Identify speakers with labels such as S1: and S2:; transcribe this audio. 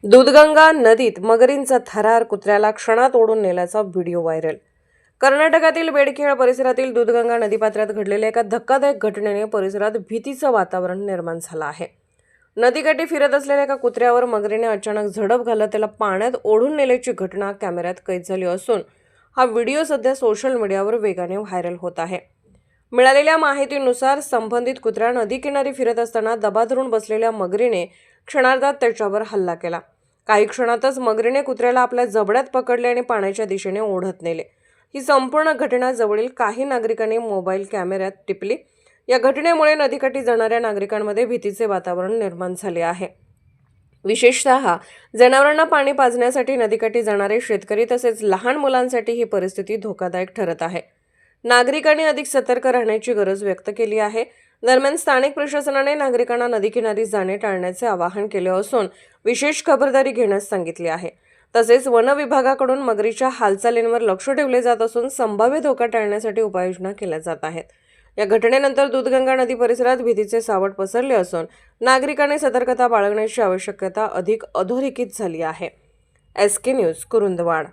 S1: दूधगंगा नदीत मगरींचा थरार, कुत्र्याला क्षणात ओढून नेल्याचा व्हिडिओ व्हायरल। कर्नाटकातील बेडखेळ परिसरातील दूधगंगा नदीपात्रात घडलेल्या एका धक्कादायक घटनेने परिसरात भीतीचं वातावरण निर्माण झालं आहे। नदीकाठी फिरत असलेल्या एका कुत्र्यावर मगरीने अचानक झडप घालत त्याला पाण्यात ओढून नेल्याची घटना कॅमेऱ्यात कैद झाली असून हा व्हिडिओ सध्या सोशल मीडियावर वेगाने व्हायरल होत आहे। मिळालेल्या माहितीनुसार संबंधित कुत्रा नदीकिनारी फिरत असताना दबा धरून बसलेल्या मगरीने क्षणार्धात त्याच्यावर हल्ला केला। काही क्षणातच मगरीने कुत्र्याला आपल्या जबड्यात पकडले आणि पाण्याच्या दिशेने ओढत नेले। ही संपूर्ण घटना जवळील काही नागरिकांनी मोबाईल कॅमेऱ्यात टिपली। या घटनेमुळे नदीकाठी जाणाऱ्या नागरिकांमध्ये भीतीचे वातावरण निर्माण झाले आहे। विशेषतः जनावरांना पाणी पाजण्यासाठी नदीकाठी जाणारे शेतकरी तसेच लहान मुलांसाठी ही परिस्थिती धोकादायक ठरत आहे। नागरिकांनी अधिक सतर्क राहण्याची गरज व्यक्त केली आहे। दरम्यान स्थानिक प्रशासनाने नागरिकांना नदीकिनारी जाणे टाळण्याचे आवाहन केले असून विशेष खबरदारी घेण्यास सांगितले आहे। तसेच वन विभागाकडून मगरीच्या हालचालींवर लक्ष ठेवले जात असून संभाव्य धोका टाळण्यासाठी उपाययोजना केल्या जात आहेत। या घटनेनंतर दूधगंगा नदी परिसरात भीतीचे सावट पसरले असून नागरिकांनी सतर्कता बाळगण्याची आवश्यकता अधिक अधोरेखित झाली आहे। SK news, Kurundwad.